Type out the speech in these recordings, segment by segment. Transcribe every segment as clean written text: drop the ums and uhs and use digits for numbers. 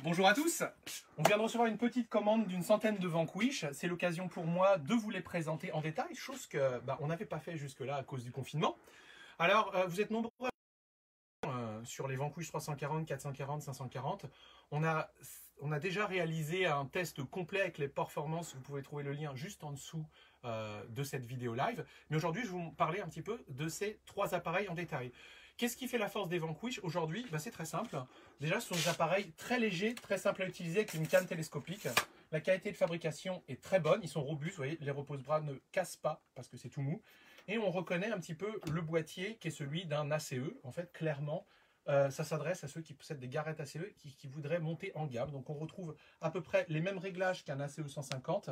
Bonjour à tous, on vient de recevoir une petite commande d'une centaine de Vanquish. C'est l'occasion pour moi de vous les présenter en détail, chose que on n'avait pas fait jusque-là à cause du confinement. Alors, vous êtes nombreux sur les Vanquish 340, 440, 540. On a déjà réalisé un test complet avec les performances. Vous pouvez trouver le lien juste en dessous de cette vidéo live. Mais aujourd'hui, je vais vous parler un petit peu de ces trois appareils en détail. Qu'est-ce qui fait la force des Vanquish aujourd'hui? C'est très simple. Déjà, ce sont des appareils très légers, très simples à utiliser avec une canne télescopique. La qualité de fabrication est très bonne. Ils sont robustes. Vous voyez, les repose-bras ne cassent pas parce que c'est tout mou. Et on reconnaît un petit peu le boîtier qui est celui d'un ACE. En fait, clairement, ça s'adresse à ceux qui possèdent des garrettes ACE qui voudraient monter en gamme. Donc, on retrouve à peu près les mêmes réglages qu'un ACE 150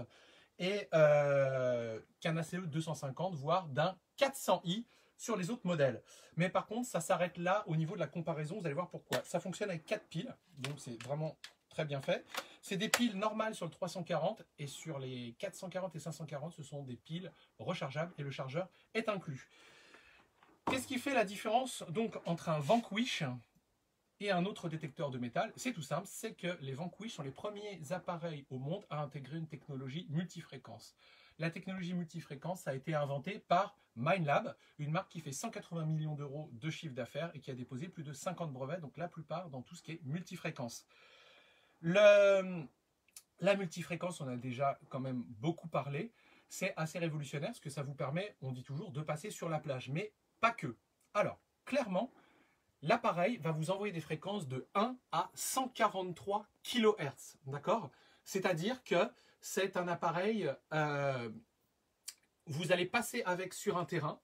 et qu'un ACE 250, voire d'un 400i sur les autres modèles. Mais par contre, ça s'arrête là au niveau de la comparaison. Vous allez voir pourquoi. Ça fonctionne avec 4 piles, donc c'est vraiment très bien fait. C'est des piles normales sur le 340 et sur les 440 et 540, ce sont des piles rechargeables et le chargeur est inclus. Qu'est-ce qui fait la différence donc entre un Vanquish et un autre détecteur de métal? C'est tout simple, c'est que les Vanquish sont les premiers appareils au monde à intégrer une technologie multifréquence. La technologie multifréquence a été inventée par Minelab, une marque qui fait 180 millions d'euros de chiffre d'affaires et qui a déposé plus de 50 brevets, donc la plupart dans tout ce qui est multifréquence. La multifréquence, on a déjà quand même beaucoup parlé, c'est assez révolutionnaire parce que ça vous permet, on dit toujours, de passer sur la plage, mais pas que. Alors, clairement, l'appareil va vous envoyer des fréquences de 1 à 143 kHz, d'accord? C'est-à-dire que c'est un appareil, vous allez passer avec sur un terrain,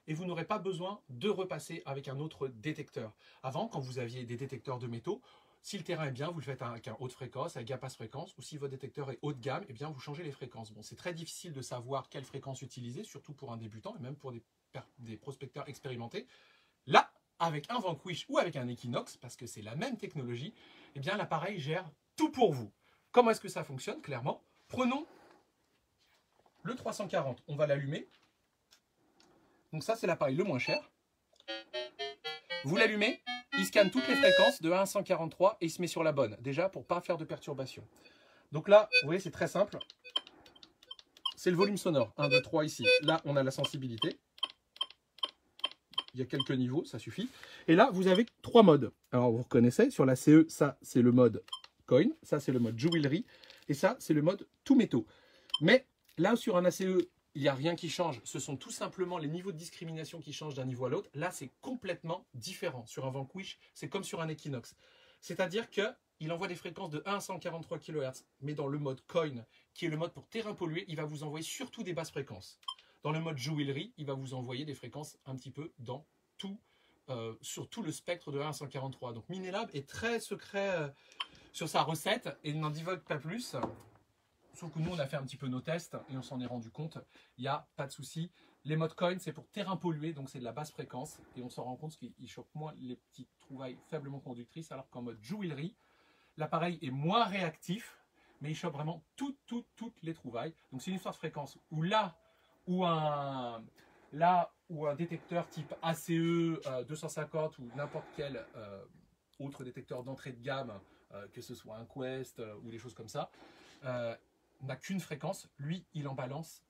et vous n'aurez pas besoin de repasser avec un autre détecteur. Avant, quand vous aviez des détecteurs de métaux, si le terrain est bien, vous le faites avec un haute fréquence, avec un basse fréquence, ou si votre détecteur est haut de gamme, eh bien vous changez les fréquences. Bon, c'est très difficile de savoir quelle fréquence utiliser, surtout pour un débutant, et même pour des prospecteurs expérimentés. Là, avec un Vanquish ou avec un Equinox, parce que c'est la même technologie, eh bien l'appareil gère tout pour vous. Comment est-ce que ça fonctionne, clairement? Prenons le 340, on va l'allumer. Donc ça, c'est l'appareil le moins cher. Vous l'allumez, il scanne toutes les fréquences de 1 à 143 et il se met sur la bonne, déjà pour ne pas faire de perturbation. Donc là, vous voyez, c'est très simple. C'est le volume sonore, 1, 2, 3 ici. Là, on a la sensibilité. Il y a quelques niveaux, ça suffit. Et là, vous avez 3 modes. Alors, vous reconnaissez, sur la CE, ça, c'est le mode coin, ça, c'est le mode jewelry, et ça, c'est le mode tout métaux. Mais là, sur un ACE, il n'y a rien qui change. Ce sont tout simplement les niveaux de discrimination qui changent d'un niveau à l'autre. Là, c'est complètement différent. Sur un Vanquish, c'est comme sur un Equinox. C'est-à-dire qu'il envoie des fréquences de 1 à 143 kHz, mais dans le mode coin, qui est le mode pour terrain pollué, il va vous envoyer surtout des basses fréquences. Dans le mode jewelry, il va vous envoyer des fréquences un petit peu dans tout, sur tout le spectre de 1 à 143. Donc Minelab est très secret sur sa recette et n'en divulgue pas plus. Sauf que nous, on a fait un petit peu nos tests et on s'en est rendu compte. Il n'y a pas de souci. Les modes coin, c'est pour terrain pollué, donc c'est de la basse fréquence. Et on s'en rend compte qu'il choque moins les petites trouvailles faiblement conductrices, alors qu'en mode jewelry, l'appareil est moins réactif, mais il chope vraiment toutes les trouvailles. Donc c'est une histoire de fréquence où là où un détecteur type ACE 250 ou n'importe quel autre détecteur d'entrée de gamme, que ce soit un Quest ou des choses comme ça, n'a qu'une fréquence, lui, il en balance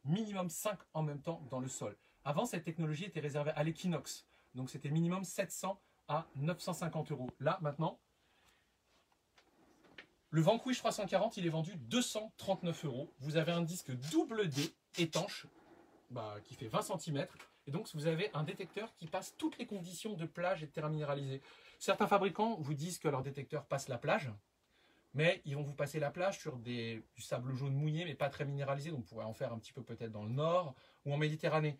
minimum 5 en même temps dans le sol. Avant, cette technologie était réservée à l'Equinox, donc c'était minimum 700 à 950 euros. Là, maintenant, le Vanquish 340, il est vendu 239 euros. Vous avez un disque double D étanche, qui fait 20 cm, et donc vous avez un détecteur qui passe toutes les conditions de plage et de terrain minéralisé. Certains fabricants vous disent que leur détecteur passe la plage, mais ils vont vous passer la plage sur du sable jaune mouillé, mais pas très minéralisé, donc on pourrait en faire un petit peu peut-être dans le nord ou en Méditerranée.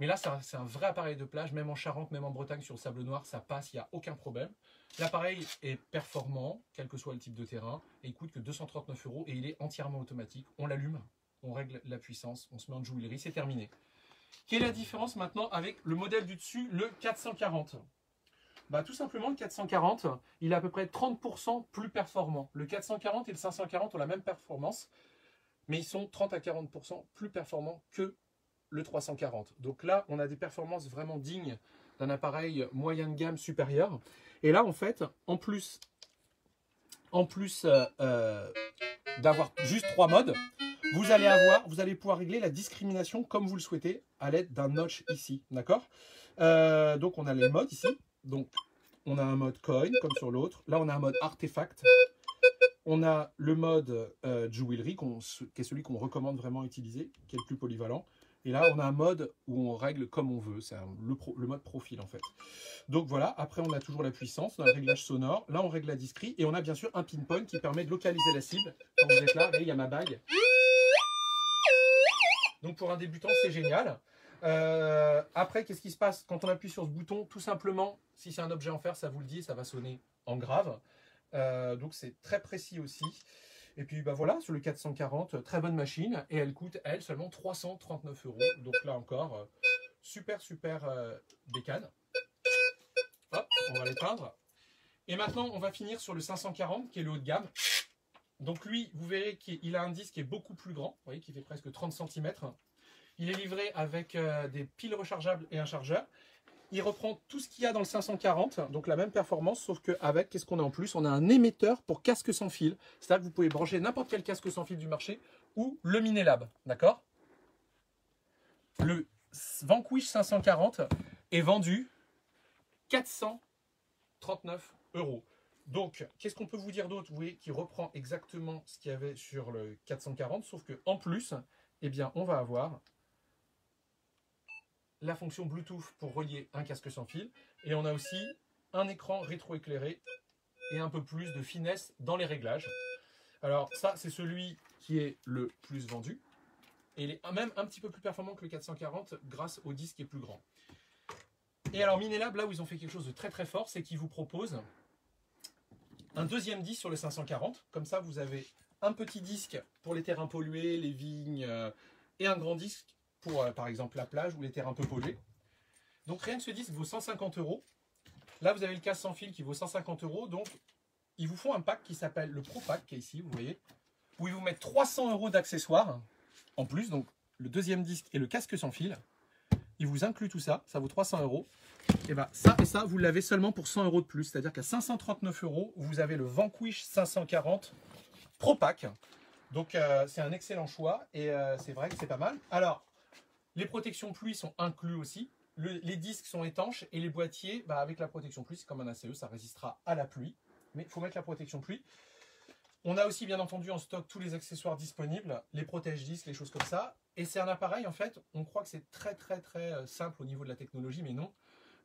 Mais là, c'est un vrai appareil de plage, même en Charente, même en Bretagne, sur le sable noir, ça passe, il n'y a aucun problème. L'appareil est performant, quel que soit le type de terrain, et il coûte que 239 euros, et il est entièrement automatique. On l'allume, on règle la puissance, on se met en jewelry, c'est terminé. Quelle est la différence maintenant avec le modèle du dessus, le 440? Tout simplement, le 440, il est à peu près 30% plus performant. Le 440 et le 540 ont la même performance, mais ils sont 30 à 40% plus performants que le 340. Donc là, on a des performances vraiment dignes d'un appareil moyen de gamme supérieur. Et là, en fait, en plus d'avoir juste 3 modes, vous allez pouvoir régler la discrimination comme vous le souhaitez à l'aide d'un notch ici, d'accord. Donc on a les modes ici, donc on a un mode coin comme sur l'autre, là on a un mode artefact, on a le mode jewelry qui est celui qu'on recommande vraiment utiliser, qui est le plus polyvalent, et là on a un mode où on règle comme on veut, c'est le mode profil en fait. Donc voilà, après on a toujours la puissance, on a le réglage sonore, là on règle la discrete, et on a bien sûr un pinpoint qui permet de localiser la cible. Quand vous êtes là, il y a ma bague. Donc pour un débutant, c'est génial. Après, qu'est-ce qui se passe quand on appuie sur ce bouton? Tout simplement, si c'est un objet en fer, ça vous le dit, ça va sonner en grave. Donc c'est très précis aussi. Et puis bah voilà, sur le 440, très bonne machine. Et elle coûte, elle, seulement 339 €. Donc là encore, super bécane. Hop, on va l'éteindre. Et maintenant, on va finir sur le 540, qui est le haut de gamme. Donc lui, vous verrez qu'il a un disque qui est beaucoup plus grand, vous voyez, qui fait presque 30 cm. Il est livré avec des piles rechargeables et un chargeur. Il reprend tout ce qu'il y a dans le 540, donc la même performance, sauf qu'avec, qu'est-ce qu'on a en plus? On a un émetteur pour casque sans fil. C'est-à-dire que vous pouvez brancher n'importe quel casque sans fil du marché ou le Minelab, d'accord? Le Vanquish 540 est vendu 439 €. Donc, qu'est-ce qu'on peut vous dire d'autre? Vous voyez qu'il reprend exactement ce qu'il y avait sur le 440, sauf qu'en plus, eh bien, on va avoir la fonction Bluetooth pour relier un casque sans fil, et on a aussi un écran rétroéclairé et un peu plus de finesse dans les réglages. Alors ça, c'est celui qui est le plus vendu, et il est même un petit peu plus performant que le 440 grâce au disque qui est plus grand. Et alors Minelab, là où ils ont fait quelque chose de très fort, c'est qu'ils vous proposent un deuxième disque sur le 540. Comme ça, vous avez un petit disque pour les terrains pollués, les vignes, et un grand disque pour, par exemple, la plage ou les terrains peu pollués. Donc rien que ce disque vaut 150 €. Là, vous avez le casque sans fil qui vaut 150 €. Donc, ils vous font un pack qui s'appelle le Pro Pack, qui est ici, vous voyez, où ils vous mettent 300 € d'accessoires en plus. Donc, le deuxième disque et le casque sans fil. Ils vous incluent tout ça. Ça vaut 300 €. Et bien, ça et ça, vous l'avez seulement pour 100 € de plus. C'est-à-dire qu'à 539 €, vous avez le Vanquish 540 Pro Pack. Donc, c'est un excellent choix. Et c'est vrai que c'est pas mal. Alors, les protections pluie sont inclus aussi. Les disques sont étanches et les boîtiers, bah, avec la protection pluie, c'est comme un ACE, ça résistera à la pluie. Mais il faut mettre la protection pluie. On a aussi bien entendu en stock tous les accessoires disponibles, les protège-disques, les choses comme ça. Et c'est un appareil, en fait, on croit que c'est très simple au niveau de la technologie, mais non.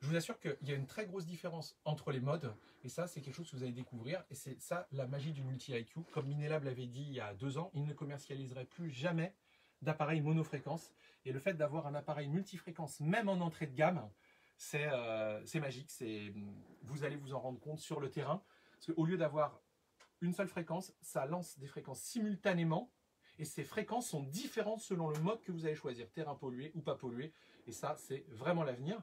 Je vous assure qu'il y a une très grosse différence entre les modes. Et ça, c'est quelque chose que vous allez découvrir. Et c'est ça la magie du multi-IQ. Comme Minelab l'avait dit il y a 2 ans, il ne commercialiserait plus jamais d'appareils monofréquences. Et le fait d'avoir un appareil multifréquence, même en entrée de gamme, c'est magique. Vous allez vous en rendre compte sur le terrain. Parce qu'au lieu d'avoir une seule fréquence, ça lance des fréquences simultanément. Et ces fréquences sont différentes selon le mode que vous allez choisir, terrain pollué ou pas pollué. Et ça, c'est vraiment l'avenir.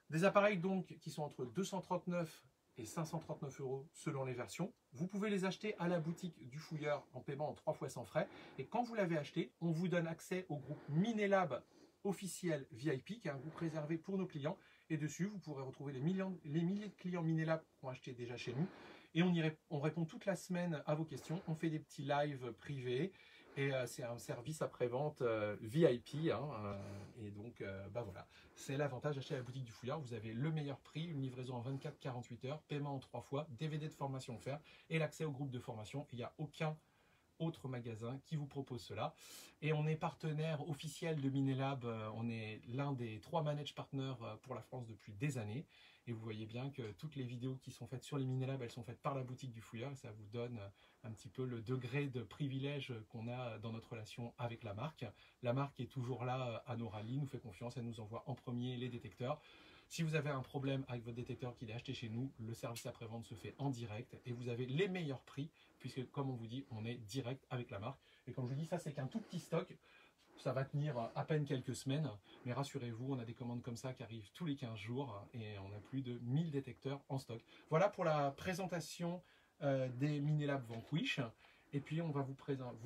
Des appareils donc qui sont entre 239 et 539 € selon les versions. Vous pouvez les acheter à la boutique du fouilleur en paiement en 3 fois sans frais. Et quand vous l'avez acheté, on vous donne accès au groupe Minelab officiel VIP, qui est un groupe réservé pour nos clients. Et dessus, vous pourrez retrouver les milliers de clients Minelab qui ont acheté déjà chez nous. Et on répond toute la semaine à vos questions. On fait des petits lives privés. Et c'est un service après-vente VIP. Et donc, bah voilà, c'est l'avantage d'acheter à la boutique du fouilleur. Vous avez le meilleur prix, une livraison en 24-48 heures, paiement en 3 fois, DVD de formation offert et l'accès au groupe de formation. Il n'y a aucun autre magasin qui vous propose cela. Et on est partenaire officiel de Minelab. On est l'un des 3 manage partners pour la France depuis des années. Et vous voyez bien que toutes les vidéos qui sont faites sur les Minelab, elles sont faites par la boutique du fouilleur. Et ça vous donne un petit peu le degré de privilège qu'on a dans notre relation avec la marque. La marque est toujours là à nos rallyes, nous fait confiance, elle nous envoie en premier les détecteurs. Si vous avez un problème avec votre détecteur qu'il est acheté chez nous, le service après-vente se fait en direct et vous avez les meilleurs prix puisque, comme on vous dit, on est direct avec la marque. Et comme je vous dis, ça c'est qu'un tout petit stock. Ça va tenir à peine quelques semaines, mais rassurez-vous, on a des commandes comme ça qui arrivent tous les 15 jours et on a plus de 1000 détecteurs en stock. Voilà pour la présentation des Minelab Vanquish. Et puis on va vous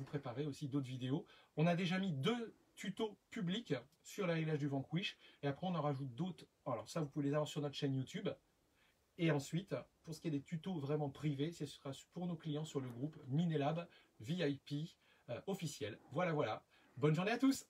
préparer aussi d'autres vidéos. On a déjà mis 2 tutos publics sur les réglages du Vanquish et après on en rajoute d'autres. Alors ça, vous pouvez les avoir sur notre chaîne YouTube. Et ensuite, pour ce qui est des tutos vraiment privés, ce sera pour nos clients sur le groupe Minelab VIP officiel. Voilà, voilà. Bonne journée à tous!